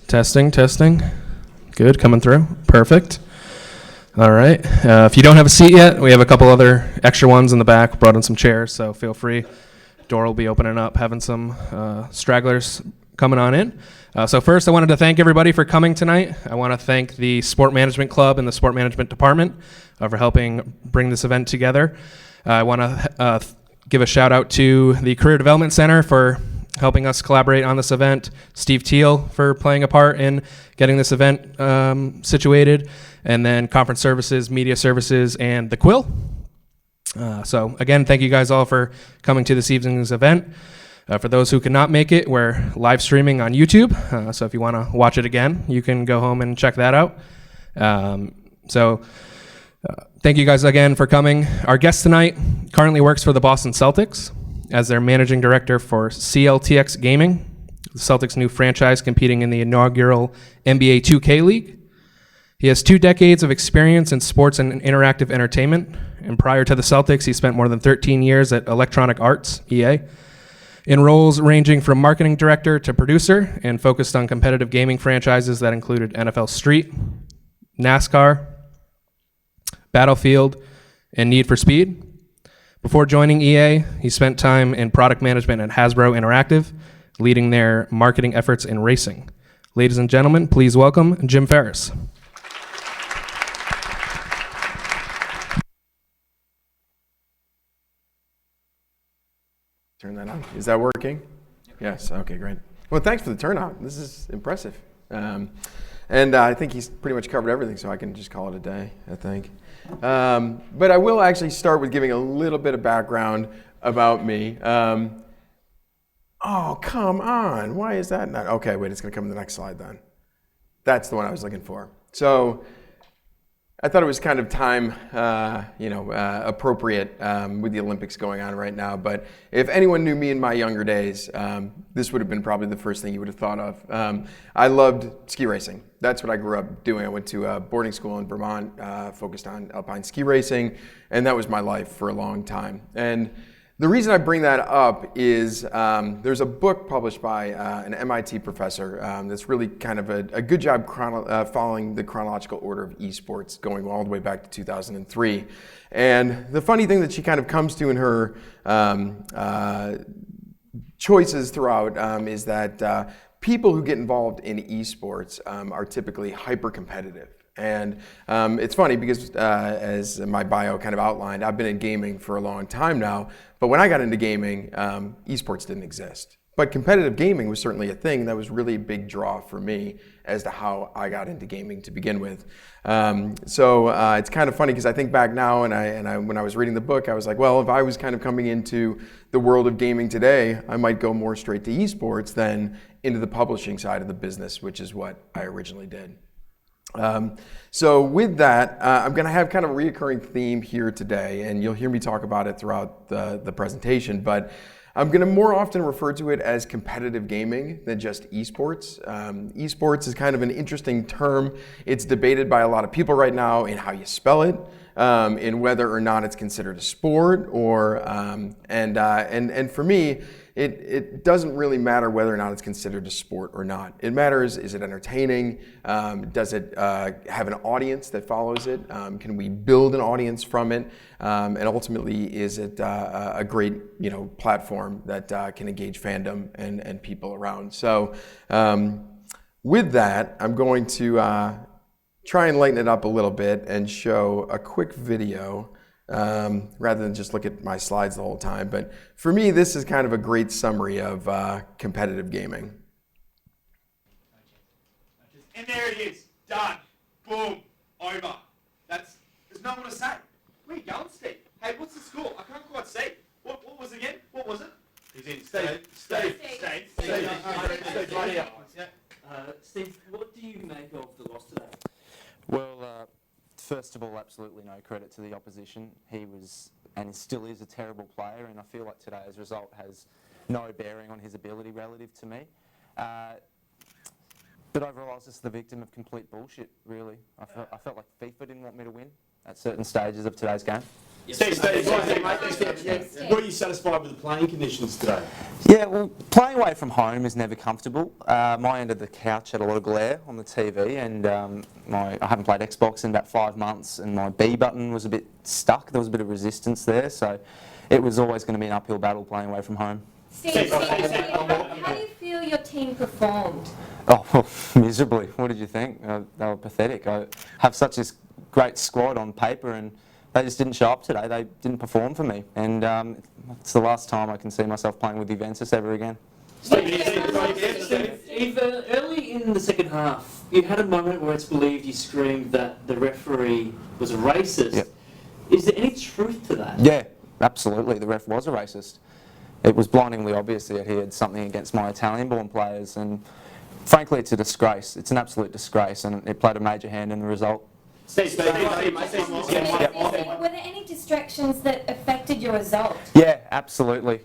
Testing, testing. Good, coming through. Perfect. All right. If you don't have a seat yet, we have a couple other extra ones in the back. Brought in some chairs, so feel free. Door will be opening up, having some stragglers coming on in. So first, I wanted to thank everybody for coming tonight. I want to thank the Sport Management Club and the Sport Management Department for helping bring this event together. I want to give a shout out to the Career Development Center for helping us collaborate on this event, Steve Teal for playing a part in getting this event situated, and then Conference Services, Media Services, and the Quill. So again, thank you guys all for coming to this evening's event. For those who cannot make it, we're live streaming on YouTube, so if you want to watch it again, you can go home and check that out. Thank you guys again for coming. Our guest tonight currently works for the Boston Celtics as their managing director for CLTX Gaming, the Celtics' new franchise competing in the inaugural NBA 2K League. He has 2 decades of experience in sports and interactive entertainment, and prior to the Celtics, he spent more than 13 years at Electronic Arts, EA, in roles ranging from marketing director to producer, and focused on competitive gaming franchises that included NFL Street, NASCAR, Battlefield, and Need for Speed. Before joining EA, he spent time in product management at Hasbro Interactive, leading their marketing efforts in racing. Ladies and gentlemen, please welcome Jim Ferris. Turn that on. Is that working? Yes. Okay, great. Well, thanks for the turnout. This is impressive. And I think he's pretty much covered everything, so I can just call it a day, I think. But I will actually start with giving a little bit of background about me. Oh, come on. Why is that not? Okay, wait, it's going to come in the next slide then. That's the one I was looking for. So I thought it was kind of time, appropriate with the Olympics going on right now. But if anyone knew me in my younger days, this would have been probably the first thing you would have thought of. I loved ski racing. That's what I grew up doing. I went to boarding school in Vermont, focused on alpine ski racing, and that was my life for a long time. And the reason I bring that up is there's a book published by an MIT professor that's really kind of a good job following the chronological order of eSports, going all the way back to 2003. And the funny thing that she kind of comes to in her choices throughout is that people who get involved in eSports are typically hyper-competitive. And it's funny because as my bio kind of outlined, I've been in gaming for a long time now, but when I got into gaming, eSports didn't exist. But competitive gaming was certainly a thing that was really a big draw for me as to how I got into gaming to begin with. So it's kind of funny because I think back now and when I was reading the book, I was like, well, if I was kind of coming into the world of gaming today, I might go more straight to eSports than into the publishing side of the business, which is what I originally did. So with that, I'm going to have kind of a reoccurring theme here today, and you'll hear me talk about it throughout the presentation, but I'm going to more often refer to it as competitive gaming than just eSports. Esports is kind of an interesting term. It's debated by a lot of people right now in how you spell it, in whether or not it's considered a sport, or and for me, it doesn't really matter whether or not it's considered a sport or not. It matters, is it entertaining? Does it have an audience that follows it? Can we build an audience from it? And ultimately, is it a great platform that can engage fandom and people around? So with that, I'm going to try and lighten it up a little bit and show a quick video rather than just look at my slides the whole time. But for me, this is kind of a great summary of competitive gaming. And there it is. Done. Boom. Over. There's nothing to say. Where you going, Steve? Hey, what's the score? I can't quite see. What was it again? What was it? He's in. Steve, right here. Steve, what do you make of the loss today? Well, first of all, absolutely no credit to the opposition. He was, and still is, a terrible player, and I feel like today's result has no bearing on his ability relative to me. But overall, I was just the victim of complete bullshit, really. I felt like FIFA didn't want me to win at certain stages of today's game. Steve, were you satisfied with the playing conditions today? Yeah, well, playing away from home is never comfortable. My end of the couch had a lot of glare on the TV, and I haven't played Xbox in about 5 months, and my B button was a bit stuck. There was a bit of resistance there, so it was always going to be an uphill battle playing away from home. Steve, how do you feel your team performed? Oh, well, miserably. What did you think? They were pathetic. I have such a great squad on paper, and they just didn't show up today. They didn't perform for me, and it's the last time I can see myself playing with Juventus ever again. Steve, early in the second half, you had a moment where it's believed you screamed that the referee was a racist. Yep. Is there any truth to that? Yeah, absolutely. The ref was a racist. It was blindingly obvious that he had something against my Italian-born players, and frankly, it's a disgrace. It's an absolute disgrace, and it played a major hand in the result. Were there any distractions that affected your result? Yeah, absolutely.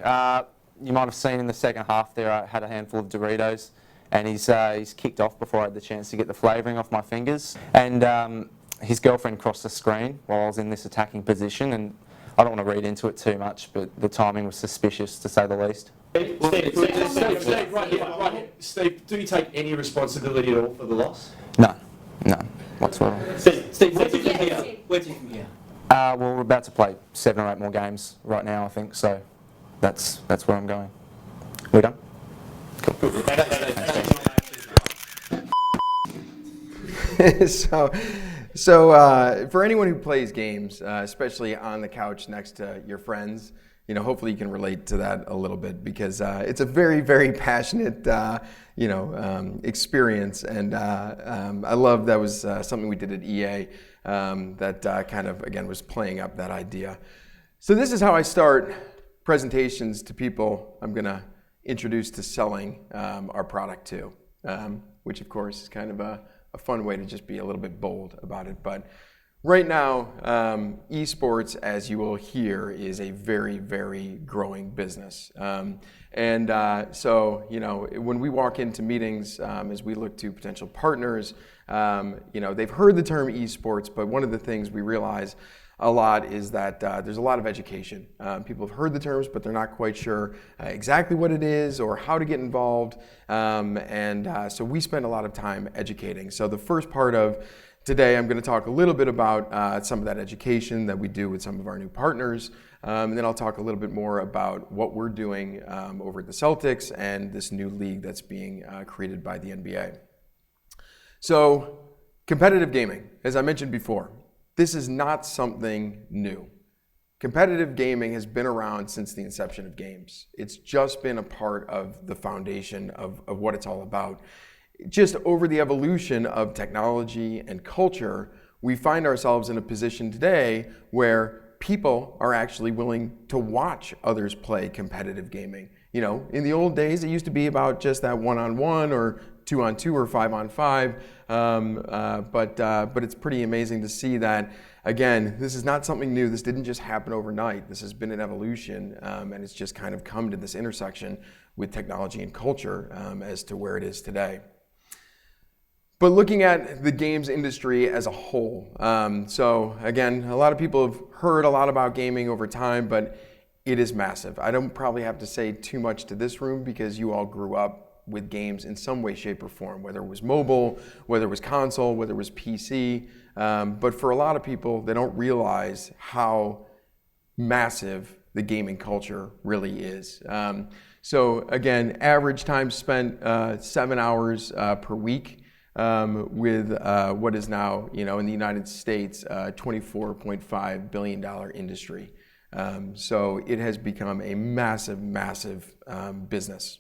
You might have seen in the second half there I had a handful of Doritos, and he's kicked off before I had the chance to get the flavouring off my fingers. And his girlfriend crossed the screen while I was in this attacking position, and I don't want to read into it too much, but the timing was suspicious, to say the least. Steve, right here. Steve, do you take any responsibility at all for the loss? No, none whatsoever. Steve, where's it from here? Where's it from here? Well, we're about to play 7 or 8 more games right now, I think, so that's where I'm going. We done? Cool. So for anyone who plays games, especially on the couch next to your friends, hopefully you can relate to that a little bit, because it's a very, very passionate, experience. And I love that was something we did at EA that kind of, again, was playing up that idea. So this is how I start presentations to people I'm going to introduce to selling our product to, which of course is kind of a fun way to just be a little bit bold about it. But right now, eSports, as you will hear, is a very, very growing business. So, when we walk into meetings, as we look to potential partners, they've heard the term eSports, but one of the things we realize a lot is that there's a lot of education. People have heard the terms, but they're not quite sure exactly what it is or how to get involved. So we spend a lot of time educating. So the first part of today, I'm going to talk a little bit about some of that education that we do with some of our new partners. And then I'll talk a little bit more about what we're doing over at the Celtics and this new league that's being created by the NBA. So competitive gaming, as I mentioned before, this is not something new. Competitive gaming has been around since the inception of games. It's just been a part of the foundation of what it's all about. Just over the evolution of technology and culture, we find ourselves in a position today where people are actually willing to watch others play competitive gaming. In the old days, it used to be about just that 1-on-1 or 2-on-2 or 5-on-5. But it's pretty amazing to see that, again, this is not something new. This didn't just happen overnight. This has been an evolution, and it's just kind of come to this intersection with technology and culture as to where it is today. But looking at the games industry as a whole, so again, a lot of people have heard a lot about gaming over time, but it is massive. I don't probably have to say too much to this room because you all grew up with games in some way, shape, or form, whether it was mobile, whether it was console, whether it was PC. But for a lot of people, they don't realize how massive the gaming culture really is. So again, average time spent 7 hours per week with what is now, in the United States, $24.5 billion industry. So it has become a massive, massive business.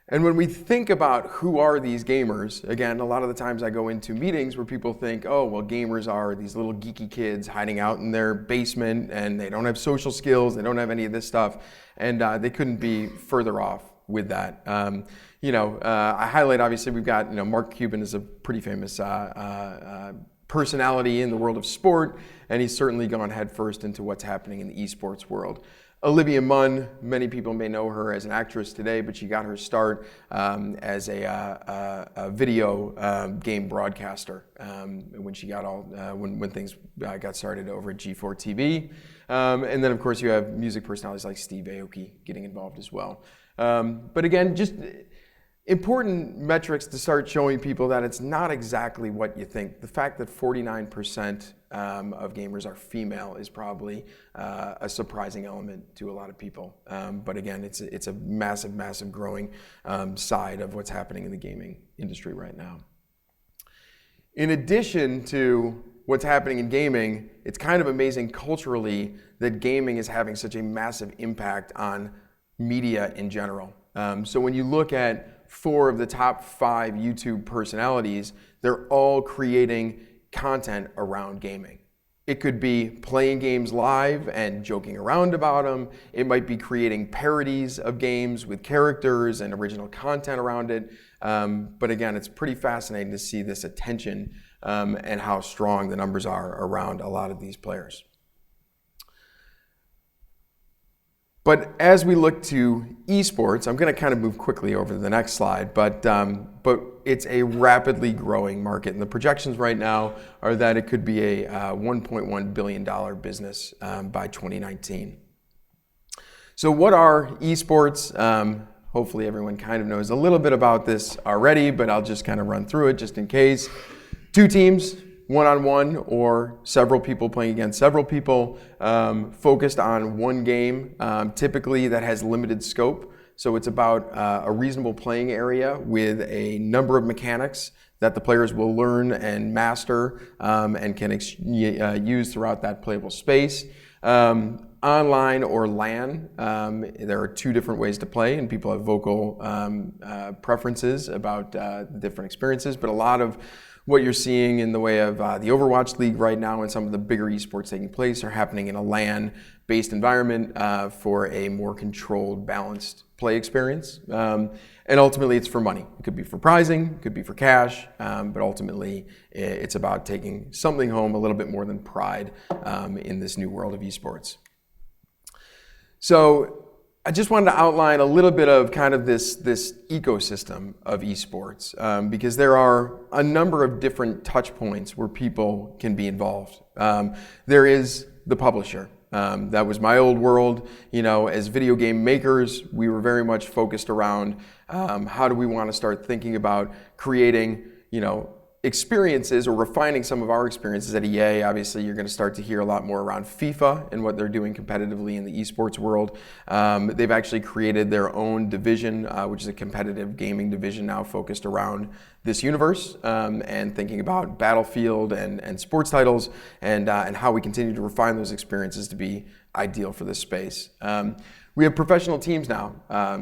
And when we think about who are these gamers, again, a lot of the times I go into meetings where people think, oh, well, gamers are these little geeky kids hiding out in their basement and they don't have social skills, they don't have any of this stuff, and they couldn't be further off with that. I highlight, obviously, we've got, Mark Cuban is a pretty famous personality in the world of sport, and he's certainly gone headfirst into what's happening in the esports world. Olivia Munn, many people may know her as an actress today, but she got her start as a video game broadcaster when she got when things got started over at G4 TV. And then, of course, you have music personalities like Steve Aoki getting involved as well. But again, just important metrics to start showing people that it's not exactly what you think. The fact that 49% of gamers are female is probably a surprising element to a lot of people. But again, it's a massive, massive growing side of what's happening in the gaming industry right now. In addition to what's happening in gaming, it's kind of amazing culturally that gaming is having such a massive impact on media in general. So when you look at 4 of the top 5 YouTube personalities, they're all creating content around gaming. It could be playing games live and joking around about them. It might be creating parodies of games with characters and original content around it. But again, it's pretty fascinating to see this attention and how strong the numbers are around a lot of these players. But as we look to esports, I'm going to kind of move quickly over to the next slide, but it's a rapidly growing market. And the projections right now are that it could be a $1.1 billion business by 2019. So what are esports? Hopefully everyone kind of knows a little bit about this already, but I'll just kind of run through it just in case. 2 teams, one-on-one, or several people playing against several people, focused on one game, typically that has limited scope. So it's about a reasonable playing area with a number of mechanics that the players will learn and master and can use throughout that playable space. Online or LAN, there are 2 different ways to play, and people have vocal preferences about the different experiences, but a lot of what you're seeing in the way of the Overwatch League right now and some of the bigger esports taking place are happening in a LAN-based environment for a more controlled, balanced play experience. And ultimately, it's for money. It could be for prizing, it could be for cash, but ultimately, it's about taking something home a little bit more than pride in this new world of esports. So I just wanted to outline a little bit of kind of this ecosystem of esports because there are a number of different touch points where people can be involved. There is the publisher. That was my old world. You know, as video game makers, we were very much focused around how do we want to start thinking about creating, experiences or refining some of our experiences at EA. Obviously, you're going to start to hear a lot more around FIFA and what they're doing competitively in the esports world. They've actually created their own division, which is a competitive gaming division now focused around this universe and thinking about Battlefield and sports titles and how we continue to refine those experiences to be ideal for this space. We have professional teams now.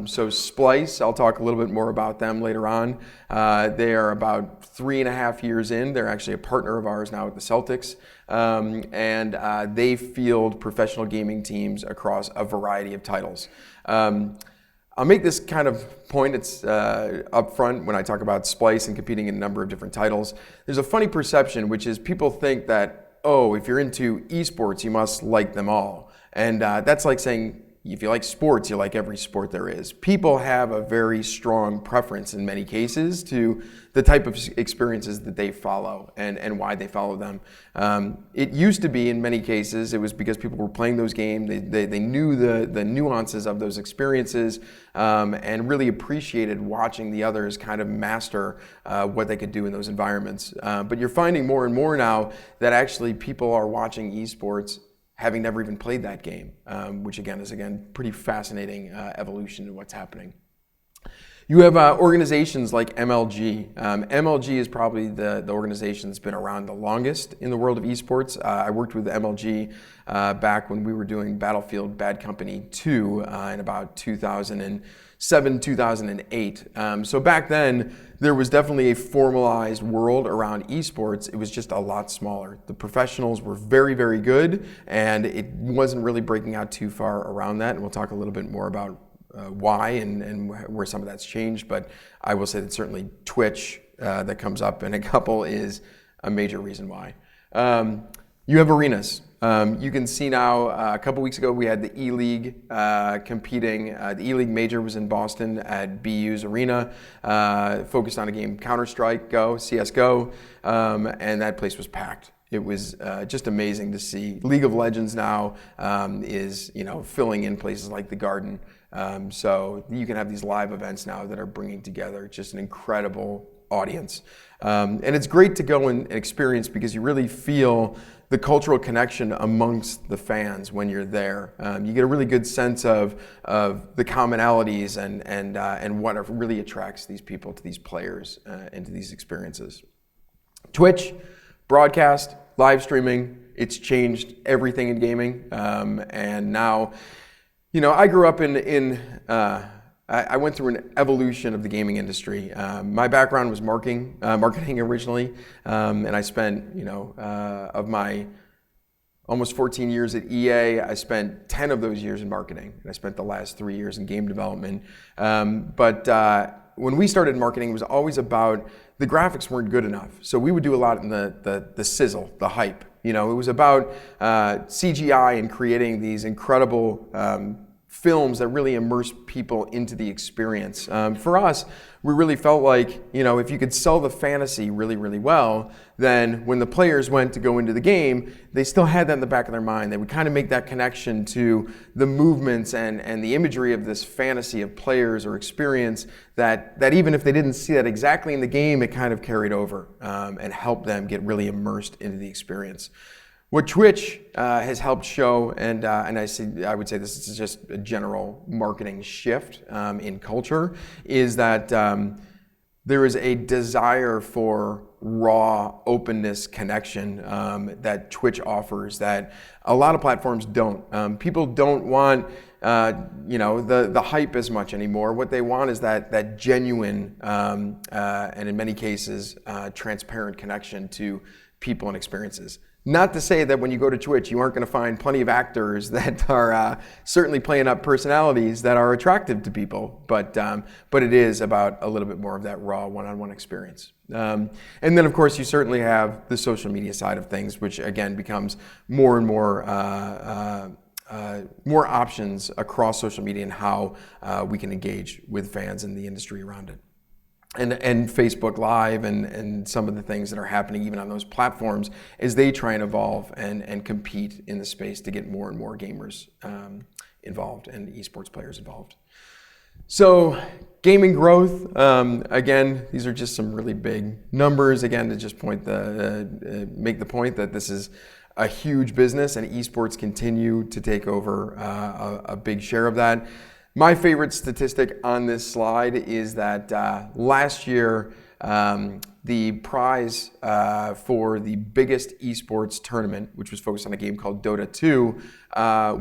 So Splice, I'll talk a little bit more about them later on. They are about 3.5 years in. They're actually a partner of ours now at the Celtics. And they field professional gaming teams across a variety of titles. I'll make this kind of point, it's up front when I talk about Splice and competing in a number of different titles. There's a funny perception, which is people think that, oh, if you're into esports, you must like them all. And that's like saying, if you like sports, you like every sport there is. People have a very strong preference in many cases to the type of experiences that they follow and why they follow them. It used to be in many cases, it was because people were playing those games, they knew the nuances of those experiences and really appreciated watching the others kind of master what they could do in those environments. But you're finding more and more now that actually people are watching esports having never even played that game, which again is pretty fascinating evolution in what's happening. You have organizations like MLG. MLG is probably the organization that's been around the longest in the world of esports. I worked with MLG back when we were doing Battlefield Bad Company 2 in about 2007, 2008. So back then, there was definitely a formalized world around esports. It was just a lot smaller. The professionals were very, very good, and it wasn't really breaking out too far around that. And we'll talk a little bit more about why and where some of that's changed. But I will say that certainly Twitch that comes up in a couple is a major reason why. You have arenas. You can see now, a couple weeks ago, we had the E-League competing. The E-League major was in Boston at BU's arena, focused on a game, Counter-Strike Go, CSGO, and that place was packed. It was just amazing to see. League of Legends now is, filling in places like the Garden. So you can have these live events now that are bringing together just an incredible audience. And it's great to go and experience because you really feel the cultural connection amongst the fans when you're there. You get a really good sense of the commonalities and what really attracts these people to these players and to these experiences. Twitch, broadcast, live streaming, it's changed everything in gaming. And now, I grew up I went through an evolution of the gaming industry. My background was marketing originally, and I spent, of my almost 14 years at EA, I spent 10 of those years in marketing, and I spent the last 3 years in game development. But when we started marketing, it was always about the graphics weren't good enough, so we would do a lot in the sizzle, the hype. It was about CGI and creating these incredible films that really immerse people into the experience. For us, we really felt like, if you could sell the fantasy really, really well, then when the players went to go into the game, they still had that in the back of their mind. They would kind of make that connection to the movements and the imagery of this fantasy of players or experience that even if they didn't see that exactly in the game, it kind of carried over and helped them get really immersed into the experience. What Twitch has helped show, and I would say this is just a general marketing shift in culture, is that there is a desire for raw openness connection that Twitch offers that a lot of platforms don't. People don't want the hype as much anymore. What they want is that genuine and in many cases transparent connection to people and experiences. Not to say that when you go to Twitch, you aren't going to find plenty of actors that are certainly playing up personalities that are attractive to people, but it is about a little bit more of that raw one-on-one experience. And then, of course, you certainly have the social media side of things, which again becomes more and more options across social media and how we can engage with fans in the industry around it. And Facebook Live and some of the things that are happening even on those platforms as they try and evolve and compete in the space to get more and more gamers involved and esports players involved. So gaming growth, again, these are just some really big numbers. Again, to just make the point that this is a huge business and esports continue to take over a big share of that. My favorite statistic on this slide is that last year, the prize for the biggest esports tournament, which was focused on a game called Dota 2,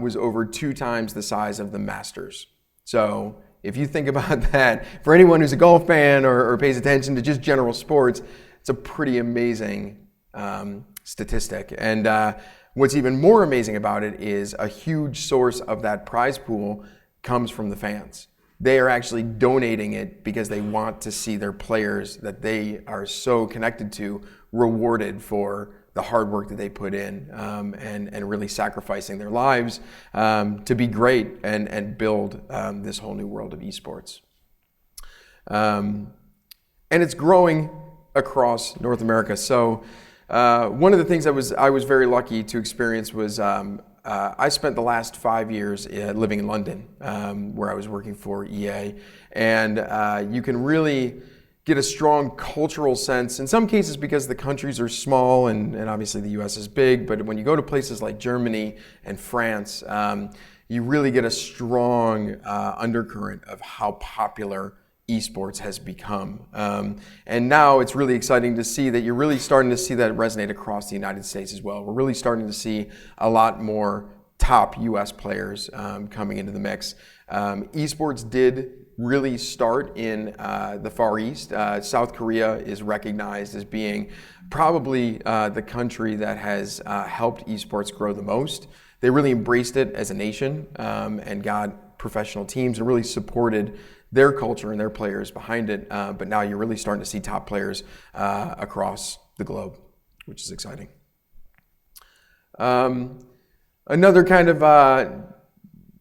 was over 2 times the size of the Masters. So if you think about that, for anyone who's a golf fan or pays attention to just general sports, it's a pretty amazing statistic. And what's even more amazing about it is a huge source of that prize pool comes from the fans. They are actually donating it because they want to see their players that they are so connected to rewarded for the hard work that they put in and really sacrificing their lives to be great and build this whole new world of esports. And it's growing across North America. So one of the things I was very lucky to experience was I spent the last 5 years living in London, where I was working for EA, and you can really get a strong cultural sense, in some cases because the countries are small and obviously the US is big, but when you go to places like Germany and France, you really get a strong undercurrent of how popular esports has become. And now it's really exciting to see that you're really starting to see that resonate across the United States as well. We're really starting to see a lot more top US players coming into the mix. Esports did really start in the Far East. South Korea is recognized as being probably the country that has helped esports grow the most. They really embraced it as a nation and got professional teams and really supported their culture and their players behind it, but now you're really starting to see top players across the globe, which is exciting. Another kind of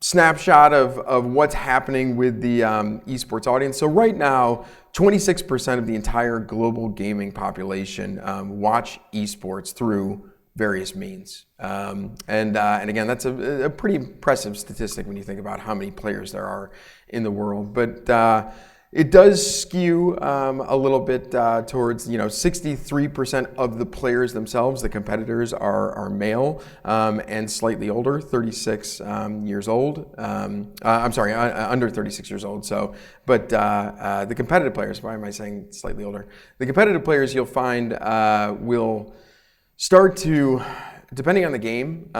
snapshot of what's happening with the esports audience. So right now, 26% of the entire global gaming population watch esports through various means. And again, that's a pretty impressive statistic when you think about how many players there are in the world. But it does skew a little bit towards, 63% of the players themselves, the competitors, are male and slightly older, 36 years old. I'm sorry, under 36 years old. So, but the competitive players, why am I saying slightly older? The competitive players you'll find will start to, depending on the game,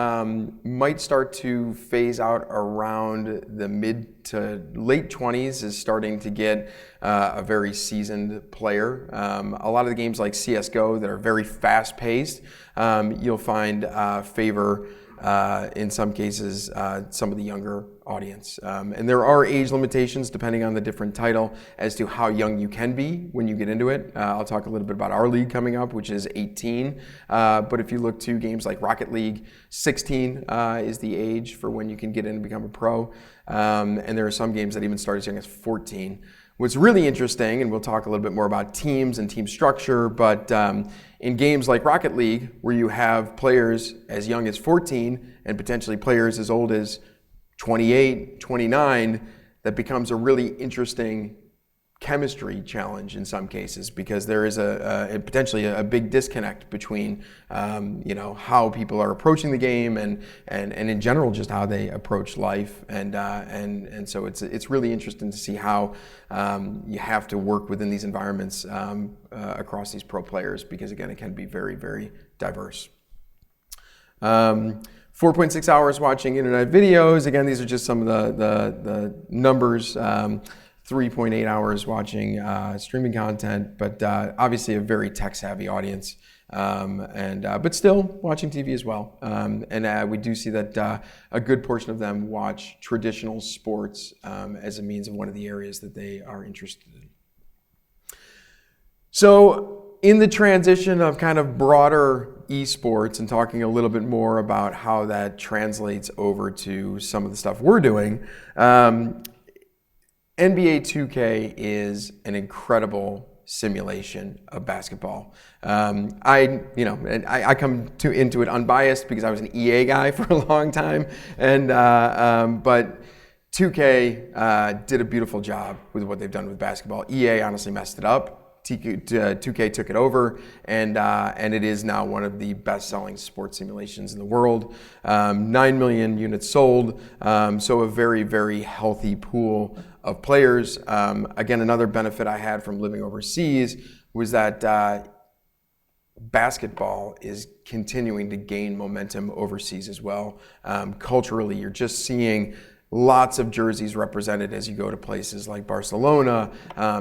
might start to phase out around the mid to late 20s is starting to get a very seasoned player. A lot of the games like CSGO that are very fast paced, you'll find favor in some cases some of the younger audience. And there are age limitations depending on the different title as to how young you can be when you get into it. I'll talk a little bit about our league coming up, which is 18. But if you look to games like Rocket League, 16 is the age for when you can get in and become a pro. And there are some games that even start as young as 14. What's really interesting, and we'll talk a little bit more about teams and team structure, but in games like Rocket League, where you have players as young as 14 and potentially players as old as 28, 29, that becomes a really interesting chemistry challenge in some cases, because there is potentially a big disconnect between how people are approaching the game and in general just how they approach life, and so it's really interesting to see how you have to work within these environments across these pro players, because again, it can be very, very diverse. 4.6 hours watching internet videos. Again, these are just some of the numbers. 3.8 hours watching streaming content, but obviously a very tech-savvy audience, but still watching TV as well. And we do see that a good portion of them watch traditional sports as a means of one of the areas that they are interested in. So in the transition of kind of broader esports and talking a little bit more about how that translates over to some of the stuff we're doing, NBA 2K is an incredible simulation of basketball. I come into it unbiased because I was an EA guy for a long time, but 2K did a beautiful job with what they've done with basketball. EA honestly messed it up. 2K took it over, and it is now one of the best-selling sports simulations in the world. 9 million units sold, so a very, very healthy pool of players. Again, another benefit I had from living overseas was that basketball is continuing to gain momentum overseas as well. Culturally, you're just seeing lots of jerseys represented as you go to places like Barcelona,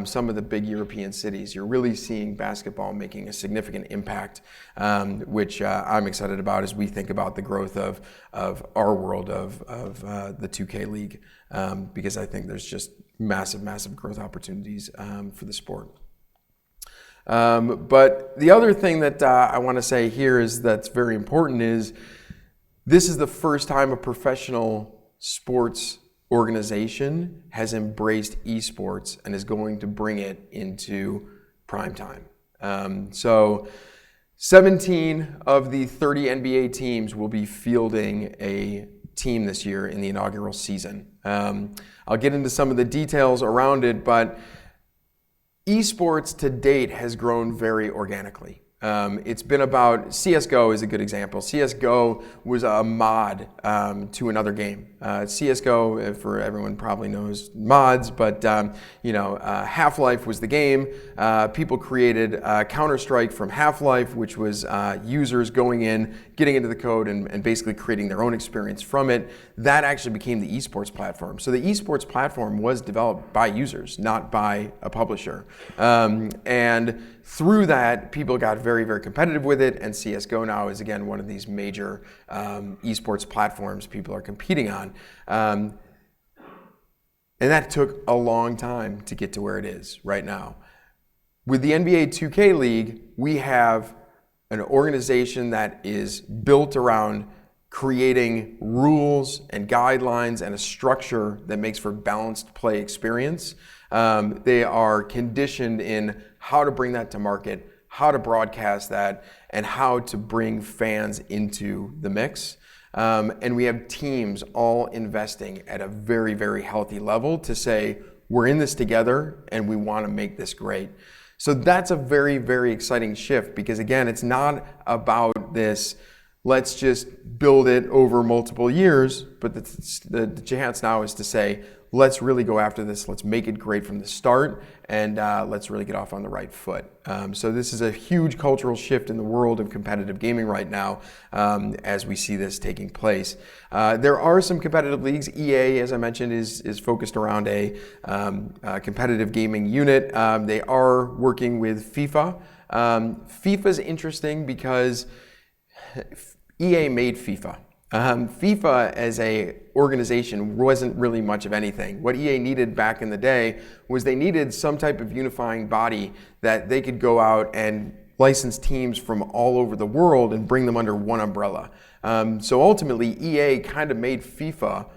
some of the big European cities. You're really seeing basketball making a significant impact, which I'm excited about as we think about the growth of our world of the 2K League, because I think there's just massive, massive growth opportunities for the sport. But the other thing that I want to say here is that's very important is this is the first time a professional sports organization has embraced esports and is going to bring it into prime time. So 17 of the 30 NBA teams will be fielding a team this year in the inaugural season. I'll get into some of the details around it, but esports to date has grown very organically. It's been about, CSGO is a good example. CSGO was a mod to another game. CSGO, for everyone probably knows mods, but Half-Life was the game. People created Counter-Strike from Half-Life, which was users going in, getting into the code, and basically creating their own experience from it. That actually became the esports platform. So the esports platform was developed by users, not by a publisher. And through that, people got very, very competitive with it, and CSGO now is, again, one of these major esports platforms people are competing on. And that took a long time to get to where it is right now. With the NBA 2K League, we have an organization that is built around creating rules and guidelines and a structure that makes for balanced play experience. They are conditioned in how to bring that to market, how to broadcast that, and how to bring fans into the mix. And we have teams all investing at a very, very healthy level to say, we're in this together and we want to make this great. So that's a very, very exciting shift because, again, it's not about this, let's just build it over multiple years, but the chance now is to say, let's really go after this, let's make it great from the start, and let's really get off on the right foot. So this is a huge cultural shift in the world of competitive gaming right now as we see this taking place. There are some competitive leagues. EA, as I mentioned, is focused around a competitive gaming unit. They are working with FIFA. FIFA is interesting because EA made FIFA. FIFA as a organization wasn't really much of anything. What EA needed back in the day was they needed some type of unifying body that they could go out and license teams from all over the world and bring them under one umbrella. So ultimately, EA kind of made FIFA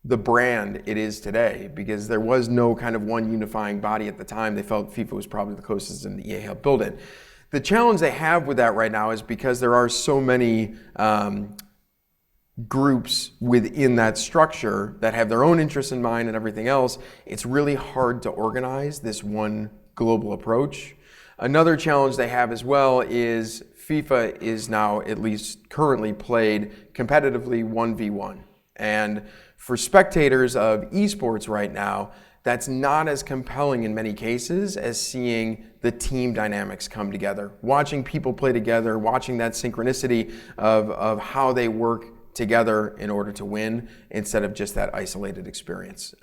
the brand it is today because there was no kind of one unifying body at the time. They felt FIFA was probably the closest and EA helped build it. The challenge they have with that right now is because there are so many groups within that structure that have their own interests in mind and everything else, it's really hard to organize this one global approach. Another challenge they have as well is FIFA is now, at least currently, played competitively 1v1. And for spectators of esports right now, that's not as compelling in many cases as seeing the team dynamics come together. Watching people play together, watching that synchronicity of how they work together in order to win instead of just that isolated experience.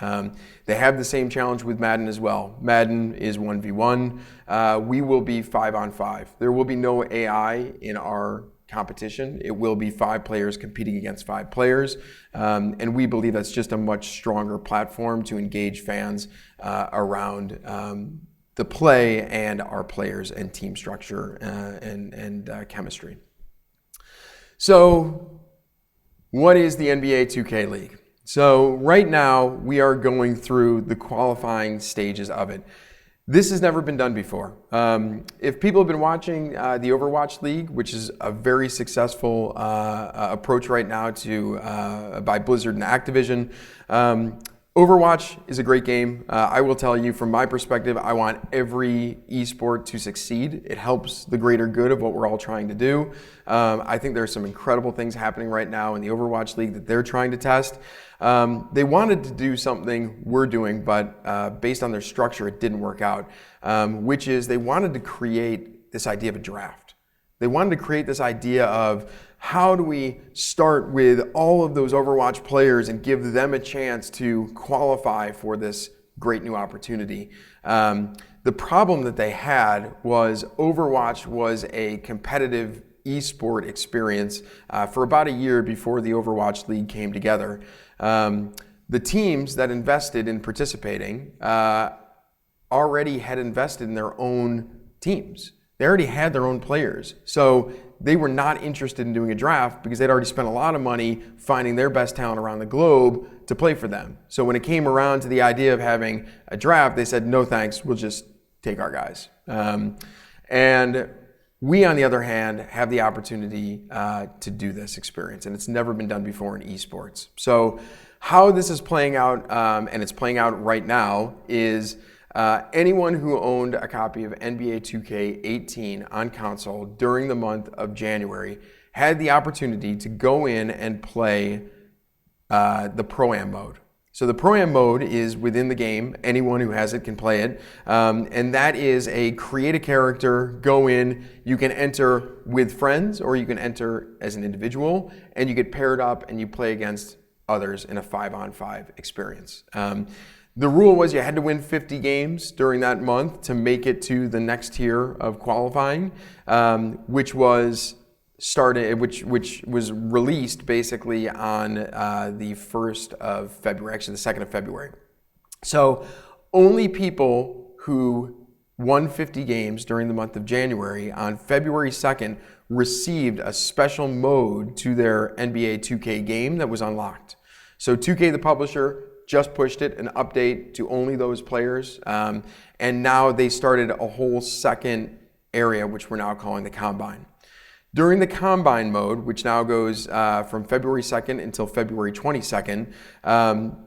They have the same challenge with Madden as well. Madden is 1v1. We will be 5-on-5. There will be no AI in our competition. It will be 5 players competing against 5 players. And we believe that's just a much stronger platform to engage fans around the play and our players and team structure and chemistry. So, what is the NBA 2K League? So right now we are going through the qualifying stages of it. This has never been done before. If people have been watching the Overwatch League, which is a very successful approach right now by Blizzard and Activision, Overwatch is a great game. I will tell you from my perspective, I want every esport to succeed. It helps the greater good of what we're all trying to do. I think there's some incredible things happening right now in the Overwatch League that they're trying to test. They wanted to do something we're doing, but based on their structure, it didn't work out, which is they wanted to create this idea of a draft. They wanted to create this idea of how do we start with all of those Overwatch players and give them a chance to qualify for this great new opportunity. The problem that they had was Overwatch was a competitive esport experience for about a year before the Overwatch League came together. The teams that invested in participating already had invested in their own teams. They already had their own players. So they were not interested in doing a draft because they'd already spent a lot of money finding their best talent around the globe to play for them. So when it came around to the idea of having a draft, they said, no thanks, we'll just take our guys. And we, on the other hand, have the opportunity to do this experience, and it's never been done before in esports. So how this is playing out, and it's playing out right now, is anyone who owned a copy of NBA 2K18 on console during the month of January had the opportunity to go in and play the Pro-Am mode. So the Pro-Am mode is within the game. Anyone who has it can play it. And that is a create a character, go in, you can enter with friends or you can enter as an individual, and you get paired up and you play against others in a 5-on-5 experience. The rule was you had to win 50 games during that month to make it to the next tier of qualifying, which was released basically on the 1st of February, actually the 2nd of February. So only people who won 50 games during the month of January on February 2nd received a special mode to their NBA 2K game that was unlocked. So 2K, the publisher, just pushed it, an update to only those players. And now they started a whole second area, which we're now calling the Combine. During the Combine mode, which now goes from February 2nd until February 22nd,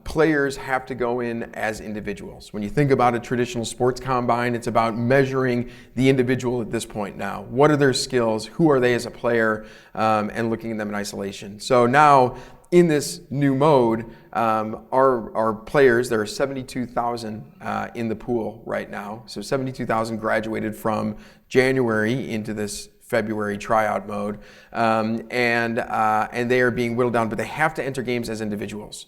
players have to go in as individuals. When you think about a traditional sports combine, it's about measuring the individual at this point now. What are their skills? Who are they as a player? And looking at them in isolation. So now, in this new mode, our players, there are 72,000 in the pool right now. So 72,000 graduated from January into this February tryout mode, and they are being whittled down, but they have to enter games as individuals.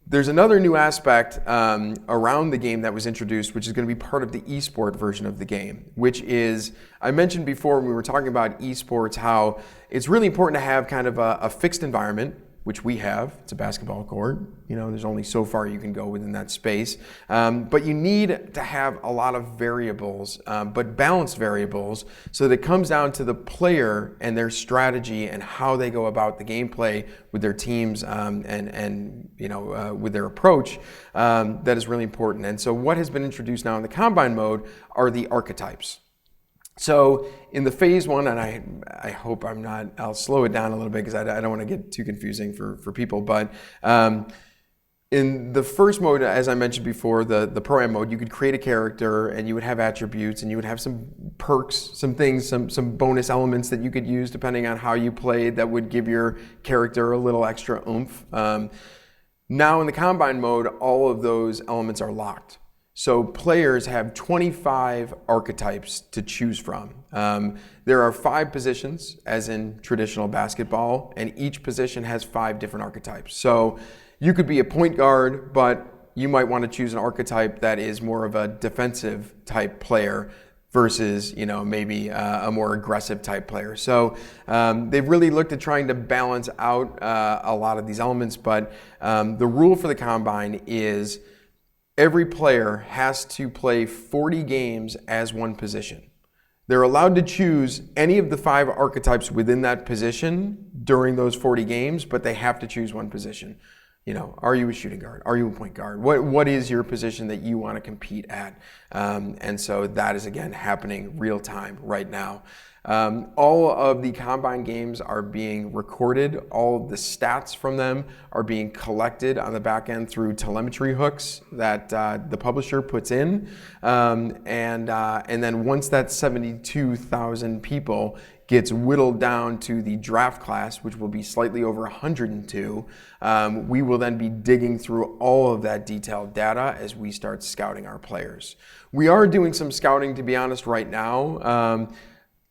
There's another new aspect around the game that was introduced, which is going to be part of the eSport version of the game, which is, I mentioned before when we were talking about eSports, how it's really important to have kind of a fixed environment, which we have. It's a basketball court. You know, there's only so far you can go within that space. But you need to have a lot of variables, but balanced variables, so that it comes down to the player and their strategy and how they go about the gameplay with their teams and you know, with their approach. That is really important. And so what has been introduced now in the Combine mode are the archetypes. So in the phase one, and I hope I'll slow it down a little bit because I don't want to get too confusing for people, but in the first mode, as I mentioned before, the Pro-Am mode, you could create a character and you would have attributes and you would have some perks, some things, some bonus elements that you could use depending on how you played that would give your character a little extra oomph. Now in the Combine mode, all of those elements are locked. So players have 25 archetypes to choose from. There are 5 positions, as in traditional basketball, and each position has 5 different archetypes. So you could be a point guard, but you might want to choose an archetype that is more of a defensive type player versus, you know, maybe a more aggressive type player. So they've really looked at trying to balance out a lot of these elements, but the rule for the Combine is every player has to play 40 games as one position. They're allowed to choose any of the 5 archetypes within that position during those 40 games, but they have to choose one position. You know, are you a shooting guard? Are you a point guard? What is your position that you want to compete at? And so that is, again, happening real time right now. All of the Combine games are being recorded. All of the stats from them are being collected on the back end through telemetry hooks that the publisher puts in. And then once that 72,000 people gets whittled down to the draft class, which will be slightly over 102, we will then be digging through all of that detailed data as we start scouting our players. We are doing some scouting, to be honest, right now.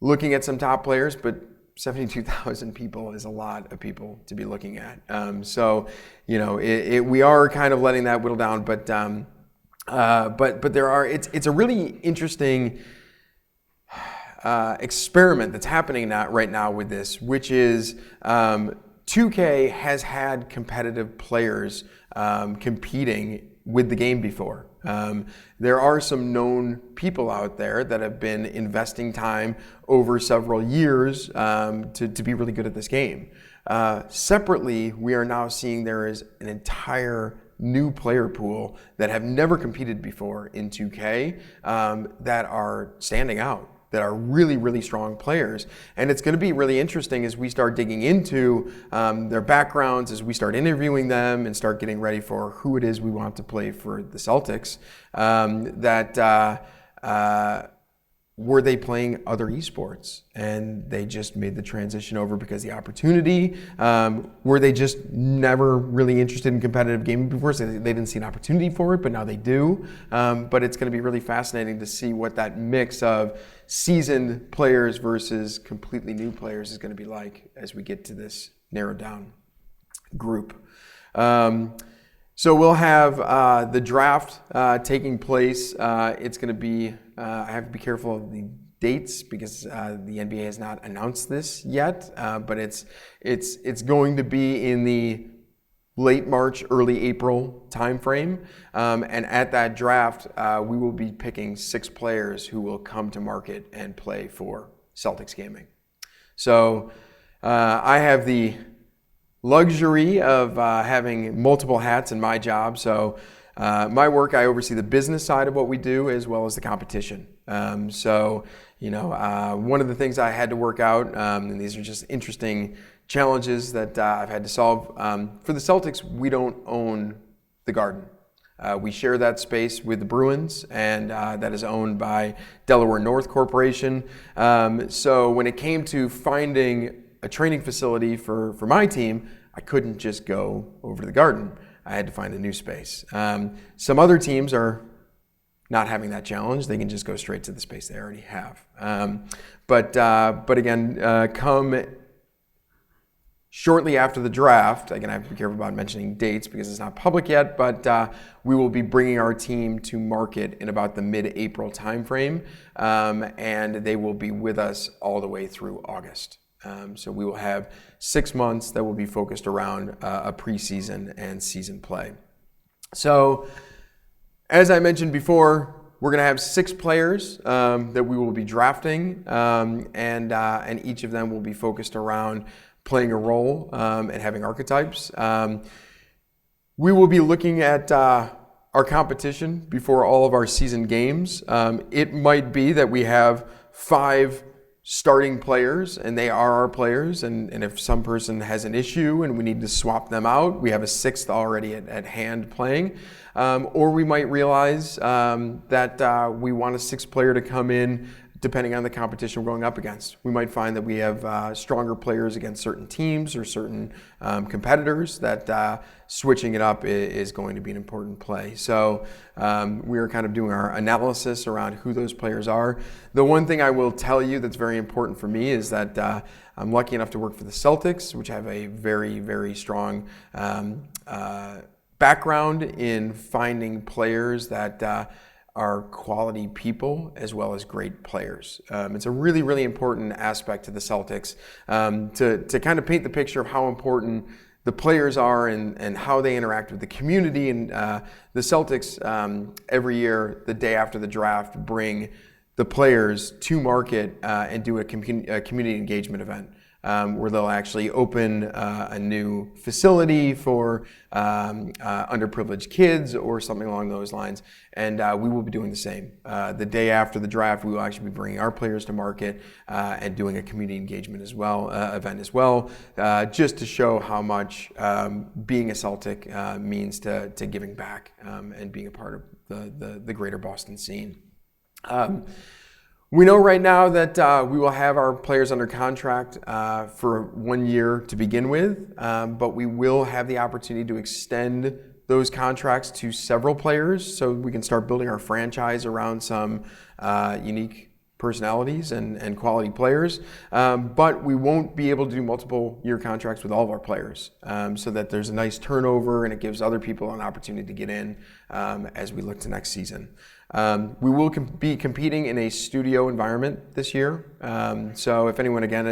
Looking at some top players, but 72,000 people is a lot of people to be looking at. So, you know, we are kind of letting that whittle down, but there are. It's a really interesting experiment that's happening right now with this, which is 2K has had competitive players competing with the game before. There are some known people out there that have been investing time over several years to be really good at this game. Separately, we are now seeing there is an entire new player pool that have never competed before in 2K that are standing out, that are really, really strong players. And it's going to be really interesting as we start digging into their backgrounds, as we start interviewing them and start getting ready for who it is we want to play for the Celtics, were they playing other esports and they just made the transition over because the opportunity? Were they just never really interested in competitive gaming before, so they didn't see an opportunity for it, but now they do? But it's going to be really fascinating to see what that mix of seasoned players versus completely new players is going to be like as we get to this narrowed down group. So we'll have the draft taking place. It's going to be, I have to be careful of the dates because the NBA has not announced this yet, but it's going to be in the late March, early April timeframe. And at that draft, we will be picking 6 players who will come to market and play for Celtics Gaming. So I have the luxury of having multiple hats in my job. So my work, I oversee the business side of what we do as well as the competition. So, one of the things I had to work out, and these are just interesting challenges that I've had to solve. For the Celtics, we don't own the Garden. We share that space with the Bruins, and that is owned by Delaware North Corporation. So when it came to finding a training facility for my team, I couldn't just go over to the Garden. I had to find a new space. Some other teams are not having that challenge. They can just go straight to the space they already have. But again, come shortly after the draft, again, I have to be careful about mentioning dates because it's not public yet, but we will be bringing our team to market in about the mid-April timeframe, and they will be with us all the way through August. So we will have 6 months that will be focused around a preseason and season play. So, as I mentioned before, we're going to have 6 players that we will be drafting, and each of them will be focused around playing a role and having archetypes. We will be looking at our competition before all of our season games. It might be that we have 5 starting players and they are our players, and if some person has an issue and we need to swap them out, we have a 6th already at hand playing. Or we might realize that we want a 6th player to come in depending on the competition we're going up against. We might find that we have stronger players against certain teams or certain competitors that switching it up is going to be an important play. So we are kind of doing our analysis around who those players are. The one thing I will tell you that's very important for me is that I'm lucky enough to work for the Celtics, which have a very, very strong background in finding players that are quality people as well as great players. It's a really, really important aspect to the Celtics to kind of paint the picture of how important the players are and how they interact with the community. And the Celtics every year, the day after the draft, bring the players to market and do a community engagement event. Where they'll actually open a new facility for underprivileged kids or something along those lines. And we will be doing the same. The day after the draft, we will actually be bringing our players to market and doing a community engagement as well, event as well, just to show how much being a Celtic means to giving back and being a part of the greater Boston scene. We know right now that we will have our players under contract for 1 year to begin with, but we will have the opportunity to extend those contracts to several players so we can start building our franchise around some unique personalities and quality players. But we won't be able to do multiple year contracts with all of our players so that there's a nice turnover and it gives other people an opportunity to get in as we look to next season. We will be competing in a studio environment this year. So if anyone, again,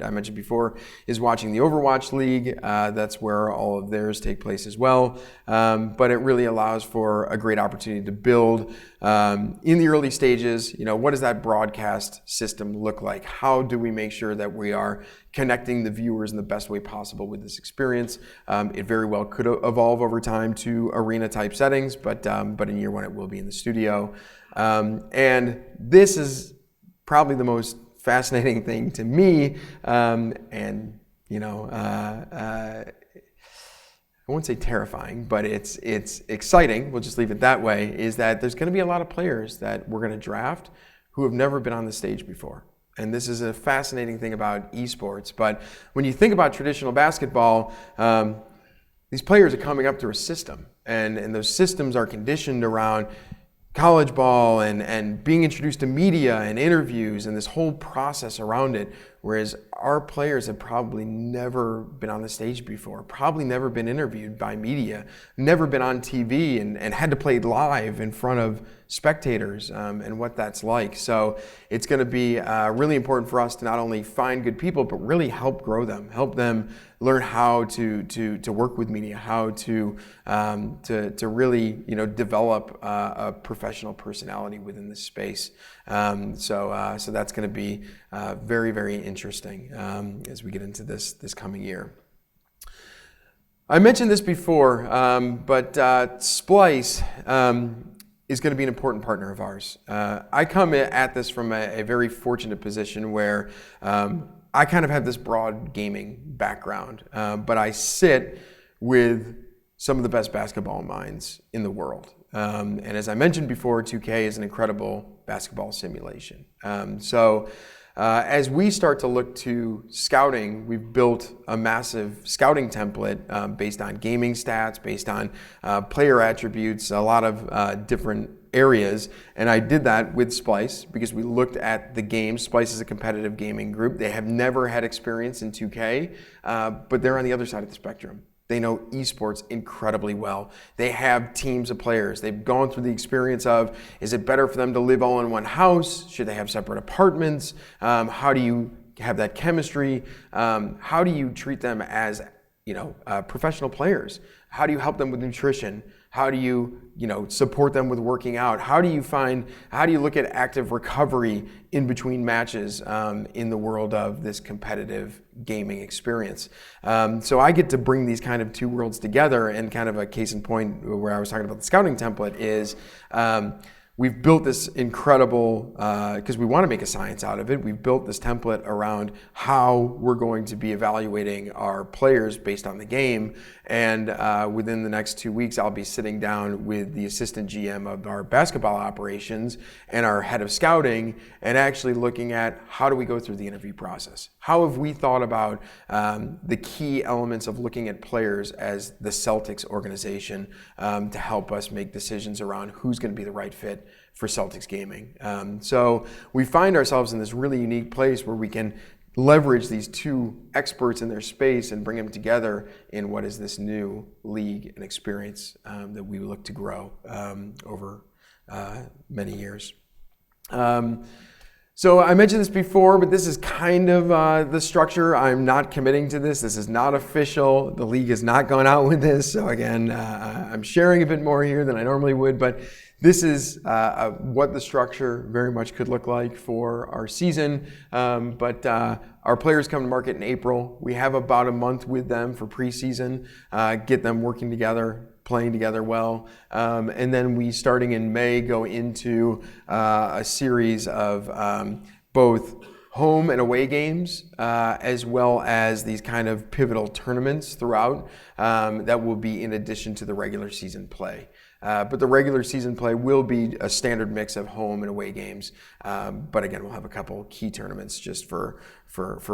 I mentioned before, is watching the Overwatch League, that's where all of theirs take place as well. But it really allows for a great opportunity to build in the early stages, what does that broadcast system look like? How do we make sure that we are connecting the viewers in the best way possible with this experience? It very well could evolve over time to arena type settings, but in year 1 it will be in the studio. And this is probably the most fascinating thing to me, I won't say terrifying, but it's exciting, we'll just leave it that way, is that there's going to be a lot of players that we're going to draft who have never been on the stage before. And this is a fascinating thing about eSports. But when you think about traditional basketball, these players are coming up through a system. And those systems are conditioned around college ball and being introduced to media and interviews and this whole process around it. Whereas our players have probably never been on the stage before, probably never been interviewed by media, never been on TV and had to play live in front of spectators and what that's like. So it's going to be really important for us to not only find good people, but really help grow them, help them learn how to work with media, how to really develop a professional personality within this space. So that's going to be very, very interesting as we get into this coming year. I mentioned this before, but Splice is going to be an important partner of ours. I come at this from a very fortunate position where I kind of have this broad gaming background, but I sit with some of the best basketball minds in the world. And as I mentioned before, 2K is an incredible basketball simulation. As we start to look to scouting, we've built a massive scouting template based on gaming stats, based on player attributes, a lot of different areas. And I did that with Splice because we looked at the game. Splice is a competitive gaming group. They have never had experience in 2K, but they're on the other side of the spectrum. They know eSports incredibly well. They have teams of players. They've gone through the experience of, is it better for them to live all in one house? Should they have separate apartments? How do you have that chemistry? How do you treat them as professional players? How do you help them with nutrition? How do you support them with working out? How do you look at active recovery in between matches in the world of this competitive gaming experience? So I get to bring these kind of two worlds together, and kind of a case in point where I was talking about the scouting template is we've built this incredible, because we want to make a science out of it, we've built this template around how we're going to be evaluating our players based on the game. And within the next 2 weeks, I'll be sitting down with the assistant GM of our basketball operations and our head of scouting and actually looking at how do we go through the interview process? How have we thought about the key elements of looking at players as the Celtics organization to help us make decisions around who's going to be the right fit for Celtics gaming. So we find ourselves in this really unique place where we can leverage these two experts in their space and bring them together in what is this new league and experience that we look to grow over many years. So I mentioned this before, but this is kind of the structure. I'm not committing to this. This is not official. The league has not gone out with this. So again, I'm sharing a bit more here than I normally would, but this is what the structure very much could look like for our season. But our players come to market in April. We have about a month with them for preseason, get them working together, playing together well. And then we, starting in May, go into a series of both home and away games, as well as these kind of pivotal tournaments throughout that will be in addition to the regular season play. But the regular season play will be a standard mix of home and away games. But again, we'll have a couple key tournaments just for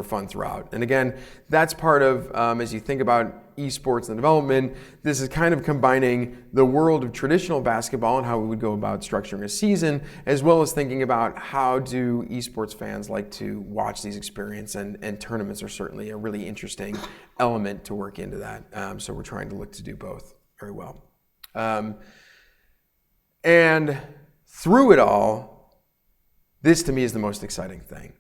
fun throughout. And again, that's part of, as you think about esports and development, this is kind of combining the world of traditional basketball and how we would go about structuring a season, as well as thinking about how do esports fans like to watch these experiences, and tournaments are certainly a really interesting element to work into that. So we're trying to look to do both very well. And through it all, this to me is the most exciting thing.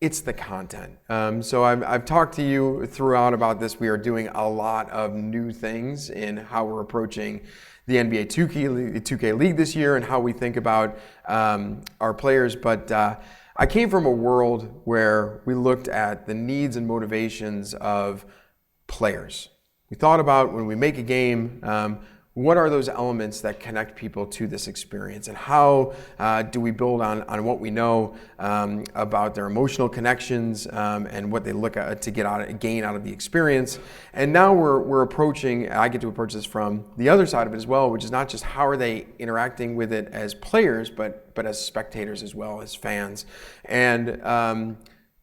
It's the content. So I've talked to you throughout about this. We are doing a lot of new things in how we're approaching the NBA 2K League this year and how we think about our players. But I came from a world where we looked at the needs and motivations of players. We thought about, when we make a game, what are those elements that connect people to this experience, and how do we build on what we know about their emotional connections and what they look at to gain out of the experience. And now we're approaching, I get to approach this from the other side of it as well, which is not just how are they interacting with it as players, but as spectators as well, as fans. And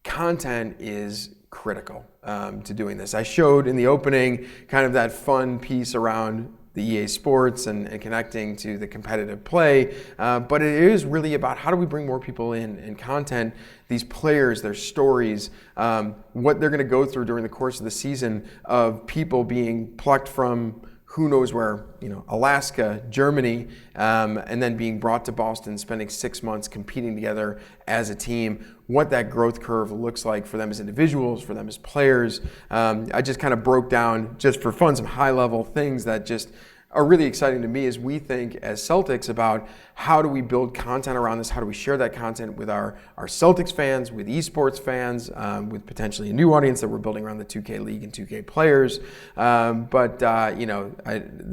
content is critical to doing this. I showed in the opening kind of that fun piece around the EA Sports and connecting to the competitive play, but it is really about how do we bring more people in, and content, these players, their stories, what they're going to go through during the course of the season of people being plucked from who knows where, Alaska, Germany, and then being brought to Boston, spending 6 months competing together as a team, what that growth curve looks like for them as individuals, for them as players. I just kind of broke down, just for fun, some high-level things that just are really exciting to me as we think as Celtics about how do we build content around this, how do we share that content with our Celtics fans, with eSports fans, with potentially a new audience that we're building around the 2K League and 2K players. The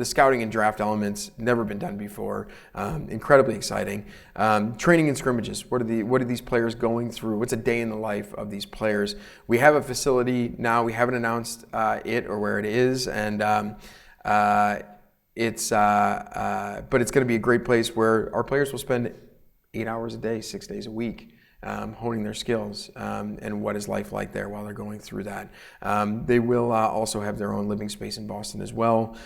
scouting and draft elements, never been done before, incredibly exciting. Training and scrimmages, what are these players going through? What's a day in the life of these players? We have a facility now, we haven't announced it or where it is, and but it's going to be a great place where our players will spend 8 hours a day, 6 days a week, honing their skills, and what is life like there while they're going through that. They will also have their own living space in Boston as well.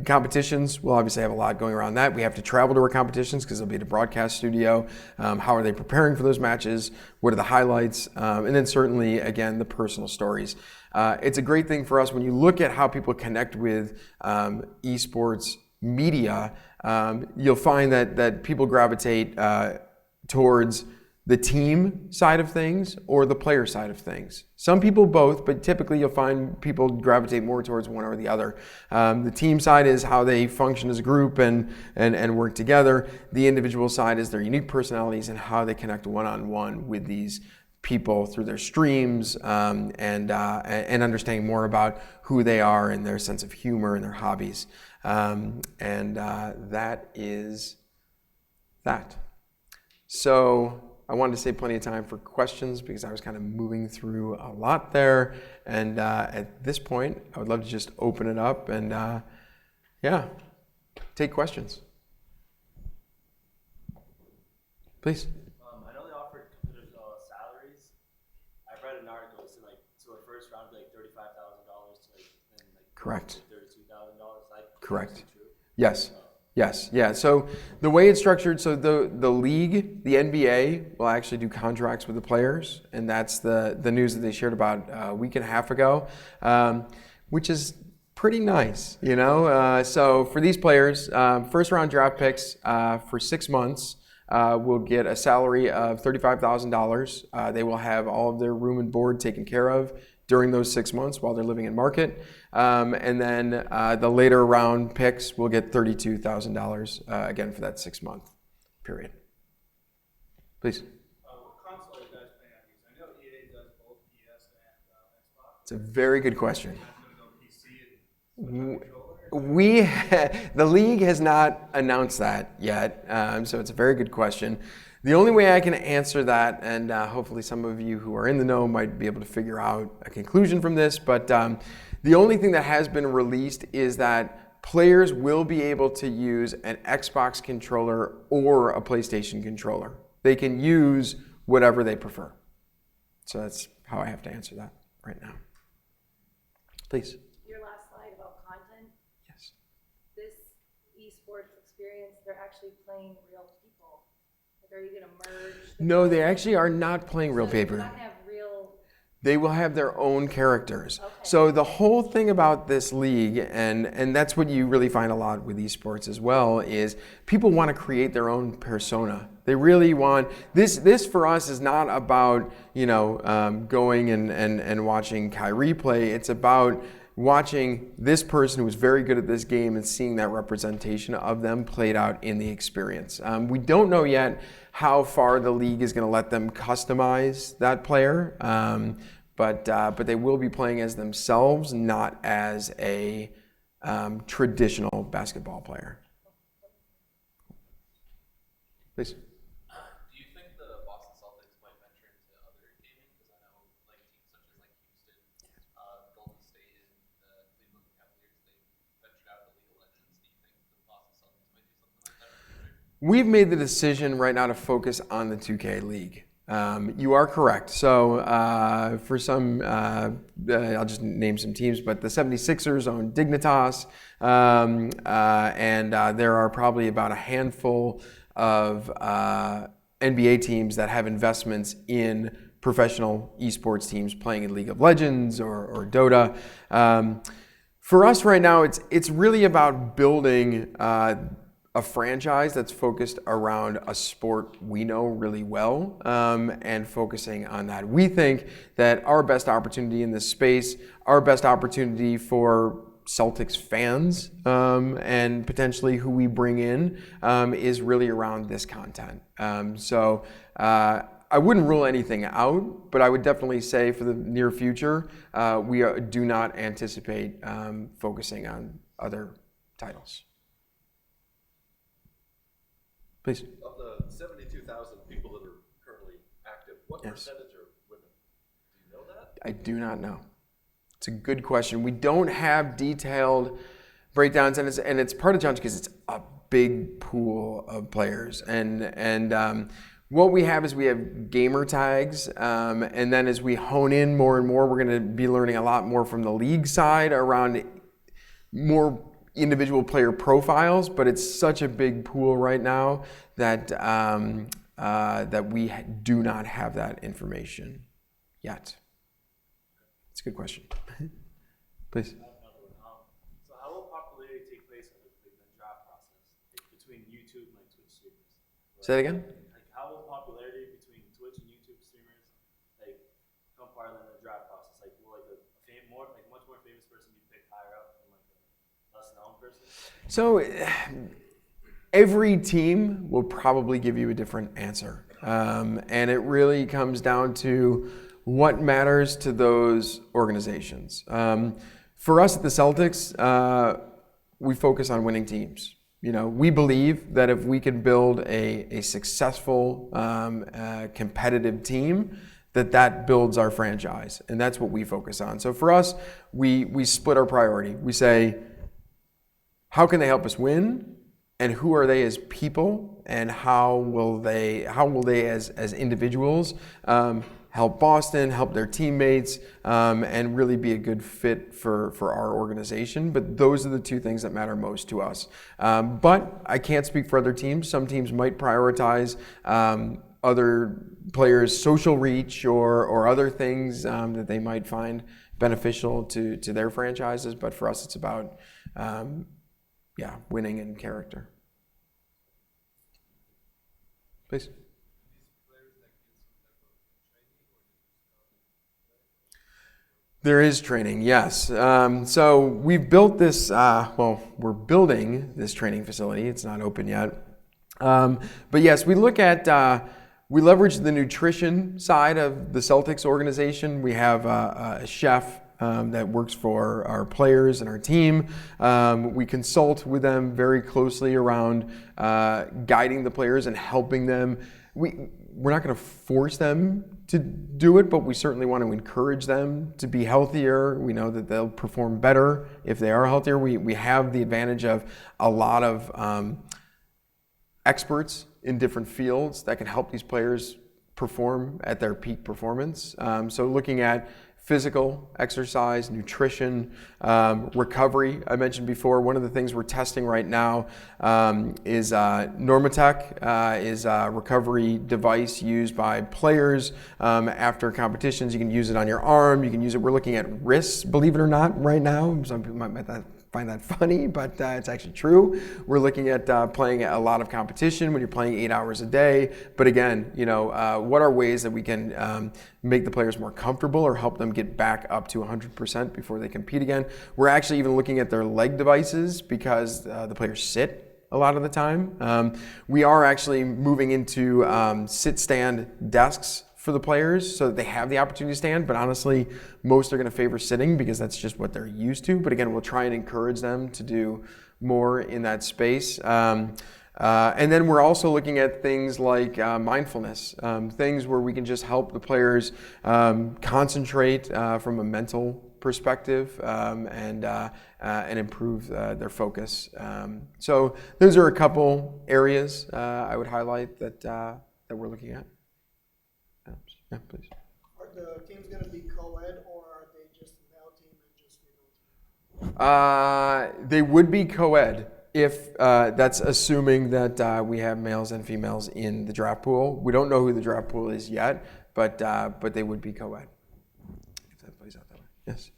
Competitions, we'll obviously have a lot going around that. We have to travel to our competitions because they'll be at a broadcast studio. How are they preparing for those matches? What are the highlights? And then certainly, again, the personal stories. It's a great thing for us when you look at how people connect with esports media. You'll find that people gravitate towards the team side of things or the player side of things. Some people both, but typically you'll find people gravitate more towards one or the other. The team side is how they function as a group and work together. The individual side is their unique personalities and how they connect one-on-one with these people through their streams, and understanding more about who they are and their sense of humor and their hobbies. That is that. So I wanted to save plenty of time for questions because I was kind of moving through a lot there. And at this point, I would love to just open it up and take questions. Please. I know they offered salaries. I've read an article that said so a first round would be $35,000 to Correct. $32,000. Correct. Yes. Yes. Yeah. So the way it's structured, so the league, the NBA, will actually do contracts with the players, and that's the news that they shared about a week and a half ago, which is pretty nice, So for these players, first round draft picks for 6 months will get a salary of $35,000. They will have all of their room and board taken care of during those 6 months while they're living in market. And then the later round picks will get $32,000 again for that 6 month period. Please. What console are you guys playing on these? I know EA does both PS and Xbox. It's a very good question. Go PC The league has not announced that yet, so it's a very good question. The only way I can answer that, and hopefully some of you who are in the know might be able to figure out a conclusion from this, but the only thing that has been released is that players will be able to use an Xbox controller or a PlayStation controller. They can use whatever they prefer. So that's how I have to answer that right now. Please. Your last slide about content. Yes. This esports experience, they're actually playing real people. Are you going to merge? No, they actually are not playing real paper. They're not gonna have real. They will have their own characters. Okay. So the whole thing about this league, and that's what you really find a lot with esports as well, is people want to create their own persona. They really want this for us is not about going and watching Kyrie play. It's about watching this person who is very good at this game and seeing that representation of them played out in the experience. We don't know yet how far the league is going to let them customize that player, but they will be playing as themselves, not as a traditional basketball player. Please. Do you think the Boston Celtics might venture into other gaming? Because I know teams such as Houston, Golden State, and the Cleveland Cavaliers, they ventured out of the League of Legends. Do you think the Boston Celtics might do something like that in the future? We've made the decision right now to focus on the 2K League. You are correct. So for some, I'll just name some teams, but the 76ers own Dignitas, and there are probably about a handful of NBA teams that have investments in professional esports teams playing in League of Legends or Dota. For us right now, it's really about building a franchise that's focused around a sport we know really well, and focusing on that. We think that our best opportunity in this space, our best opportunity for Celtics fans and potentially who we bring in is really around this content. So I wouldn't rule anything out, but I would definitely say for the near future, we do not anticipate focusing on other titles. Please. Of the 72,000 people that are currently active, what percentage are women? Do you know that? I do not know. It's a good question. We don't have detailed breakdowns, and it's part of the challenge because it's a big pool of players. And what we have is we have gamer tags, and then as we hone in more and more, we're going to be learning a lot more from the league side around more individual player profiles. But it's such a big pool right now that that we do not have that information yet. It's a good question. Please. So how will popularity take place in the draft process between YouTube and Twitch streamers? Say that again? Like how will popularity between Twitch and YouTube streamers come part in the draft process? Like will much more famous person be picked higher up than a less known person? So every team will probably give you a different answer. And it really comes down to what matters to those organizations. For us at the Celtics, we focus on winning teams. We believe that if we can build a successful, competitive team, that builds our franchise, and that's what we focus on. So for us, we split our priority. We say, how can they help us win, and who are they as people, and how will they as individuals help Boston, help their teammates, and really be a good fit for our organization. But those are the two things that matter most to us. But I can't speak for other teams. Some teams might prioritize other players' social reach or other things that they might find beneficial to their franchises. But for us, it's about winning and character. Please. There is training, yes. So we've built this, we're building this training facility. It's not open yet. But yes, we look at, we leverage the nutrition side of the Celtics organization. We have a chef that works for our players and our team. We consult with them very closely around guiding the players and helping them. We're not going to force them to do it, but we certainly want to encourage them to be healthier. We know that they'll perform better if they are healthier. We have the advantage of a lot of experts in different fields that can help these players perform at their peak performance. So looking at physical exercise, nutrition, recovery. I mentioned before, one of the things we're testing right now is Normatec, is a recovery device used by players after competitions. You can use it on your arm, you can use it, we're looking at wrists, believe it or not, right now. Some people might find that funny, but it's actually true. We're looking at playing a lot of competition when you're playing 8 hours a day. But again, what are ways that we can make the players more comfortable or help them get back up to 100% before they compete again? We're actually even looking at their leg devices because the players sit a lot of the time. We are actually moving into sit-stand desks for the players so that they have the opportunity to stand, but honestly, most are going to favor sitting because that's just what they're used to. But again, we'll try and encourage them to do more in that space. And then we're also looking at things like mindfulness, things where we can just help the players concentrate from a mental perspective and improve their focus. So those are a couple areas I would highlight that we're looking at. Yeah, please. Are the teams going to be co-ed or are they just male team and just female team? They would be co-ed if that's assuming that we have males and females in the draft pool. We don't know who the draft pool is yet, but they would be co-ed. If that plays out that way. Yes.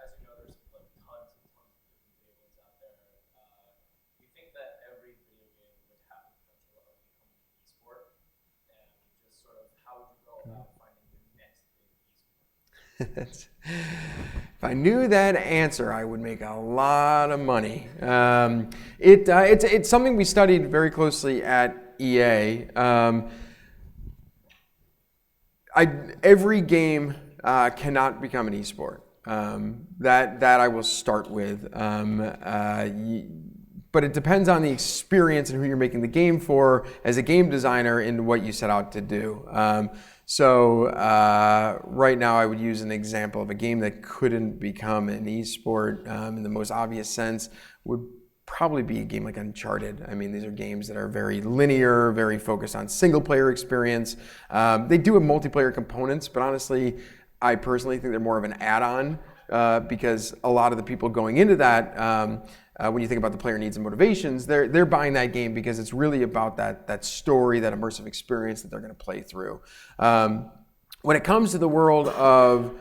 As you know, there's tons and tons of different tables out there. Do you think that every video game would have the potential of becoming an esport? And just sort of how would you go about finding the next big esport? If I knew that answer, I would make a lot of money. It's something we studied very closely at EA. Every game cannot become an esport. That I will start with. But it depends on the experience and who you're making the game for as a game designer and what you set out to do. So right now I would use an example of a game that couldn't become an esport in the most obvious sense would probably be a game like Uncharted. I mean, these are games that are very linear, very focused on single player experience. They do have multiplayer components, but honestly, I personally think they're more of an add-on because a lot of the people going into that, when you think about the player needs and motivations, they're buying that game because it's really about that story, that immersive experience that they're going to play through. When it comes to the world of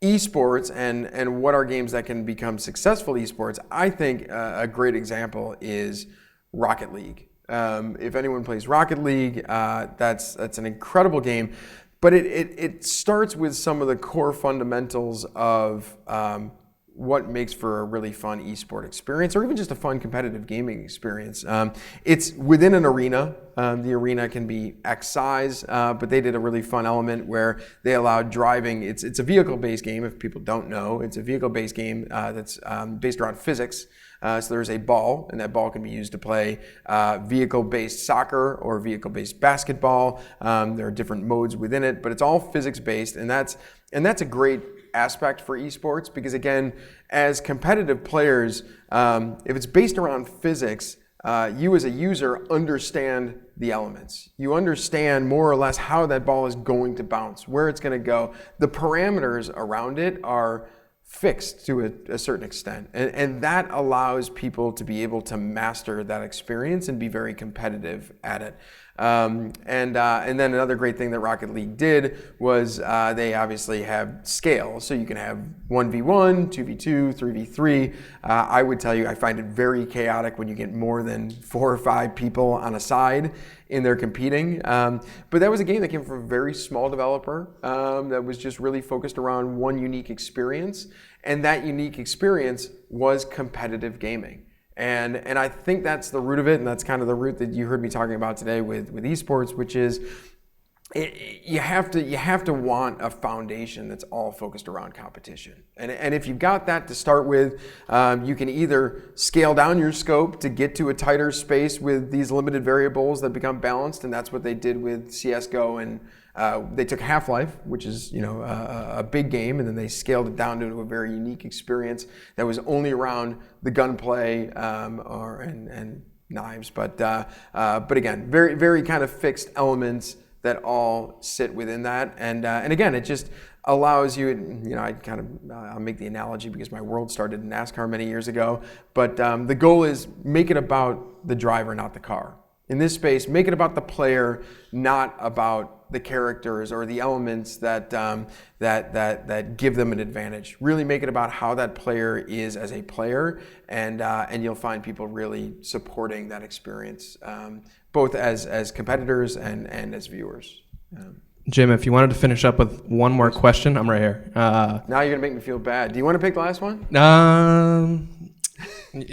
esports and what are games that can become successful esports, I think a great example is Rocket League. If anyone plays Rocket League, that's an incredible game. But it starts with some of the core fundamentals of what makes for a really fun esport experience, or even just a fun competitive gaming experience. It's within an arena. The arena can be X size, but they did a really fun element where they allowed driving. It's a vehicle-based game, if people don't know. It's a vehicle-based game that's based around physics. So there's a ball, and that ball can be used to play vehicle-based soccer or vehicle-based basketball. There are different modes within it, but it's all physics-based, and that's a great aspect for esports because, again, as competitive players, if it's based around physics, you as a user understand the elements. You understand more or less how that ball is going to bounce, where it's going to go. The parameters around it are fixed to a certain extent, and that allows people to be able to master that experience and be very competitive at it. And then another great thing that Rocket League did was they obviously have scale, so you can have 1v1, 2v2, 3v3. I would tell you I find it very chaotic when you get more than 4 or 5 people on a side in there competing. But that was a game that came from a very small developer that was just really focused around one unique experience, and that unique experience was competitive gaming. And I think that's the root of it, and that's kind of the root that you heard me talking about today with esports, which is you have to want a foundation that's all focused around competition. And if you've got that to start with, you can either scale down your scope to get to a tighter space with these limited variables that become balanced, and that's what they did with CSGO, and they took Half-Life, which is a big game, and then they scaled it down to a very unique experience that was only around the gunplay and knives, but again, very very kind of fixed elements that all sit within that, and again, it just allows you. I'll make the analogy because my world started in NASCAR many years ago, but the goal is make it about the driver, not the car. In this space, make it about the player, not about the characters or the elements that give them an advantage. Really make it about how that player is as a player, and you'll find people really supporting that experience, both as competitors and as viewers. Jim, if you wanted to finish up with one more question, I'm right here. Now you're gonna make me feel bad. Do you want to pick the last one?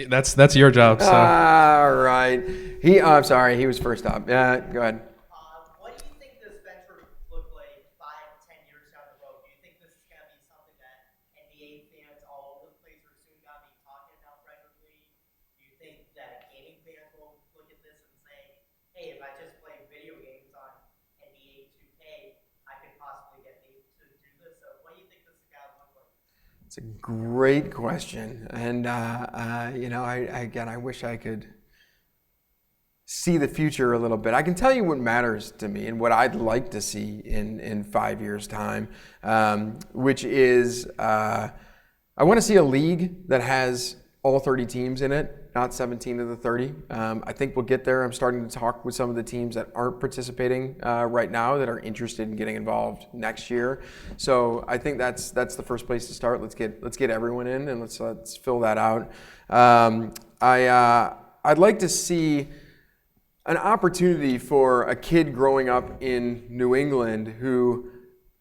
That's your job. So. All right. I'm sorry. He was first up. Yeah, go ahead. What do you think this venture look like 5-10 years down the road? Do you think this is going to be something that NBA fans all over the place are soon going to be talking about regularly? Do you think that gaming fans will look at this and say, hey, if I just play video games on NBA 2K, I could possibly get me to do this? So what do you think this is going to look like? It's a great question, and I wish I could see the future a little bit. I can tell you what matters to me and what I'd like to see in 5 years' time, which is I want to see a league that has all 30 teams in it, not 17 of the 30. I think we'll get there. I'm starting to talk with some of the teams that aren't participating right now that are interested in getting involved next year. So I think that's the first place to start. Let's get everyone in, and let's fill that out. I'd like to see an opportunity for a kid growing up in New England who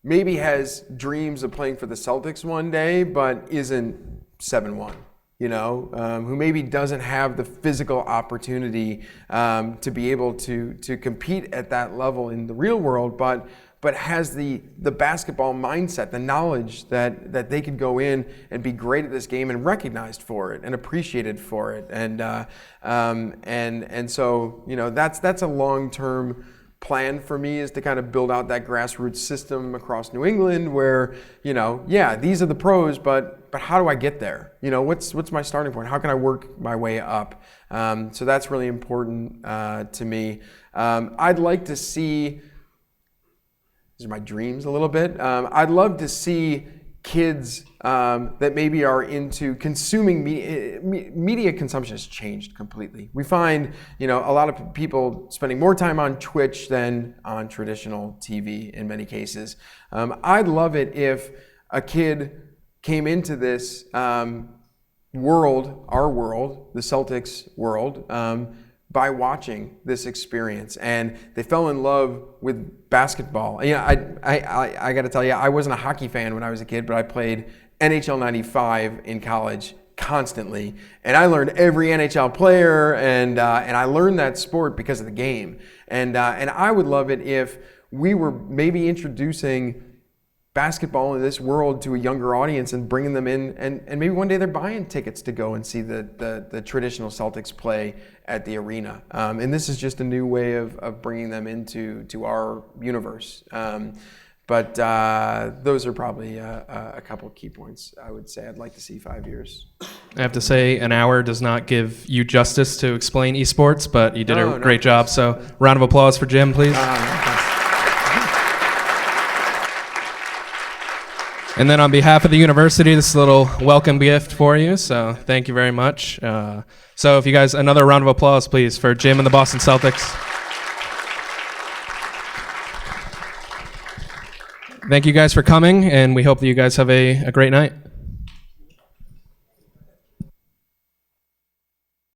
maybe has dreams of playing for the Celtics one day, but isn't 7-1. You know, who maybe doesn't have the physical opportunity to be able to compete at that level in the real world, but has the basketball mindset, the knowledge that they could go in and be great at this game and recognized for it and appreciated for it, and so you know that's a long-term plan for me, is to kind of build out that grassroots system across New England where, you know, yeah, these are the pros, but how do I get there? You know, what's my starting point? How can I work my way up? So that's really important to me. I'd like to see, these are my dreams a little bit. I'd love to see kids that maybe are into consuming media consumption has changed completely. We find, you know, a lot of people spending more time on Twitch than on traditional TV in many cases. I'd love it if a kid came into this world, our world, the Celtics world, by watching this experience, and they fell in love with basketball. You know, I got to tell you, I wasn't a hockey fan when I was a kid, but I played NHL 95 in college constantly, and I learned every NHL player, and I learned that sport because of the game. And I would love it if we were maybe introducing basketball in this world to a younger audience and bringing them in, and maybe one day they're buying tickets to go and see the traditional Celtics play at the arena. And this is just a new way of bringing them into our universe. But those are probably a couple of key points I would say I'd like to see 5 years. I have to say, an hour does not give you justice to explain esports, but you did a great job. So round of applause for Jim, please. And then on behalf of the university, this is a little welcome gift for you, so thank you very much. So if you guys, another round of applause, please, for Jim and the Boston Celtics. Thank you guys for coming, and we hope that you guys have a great night.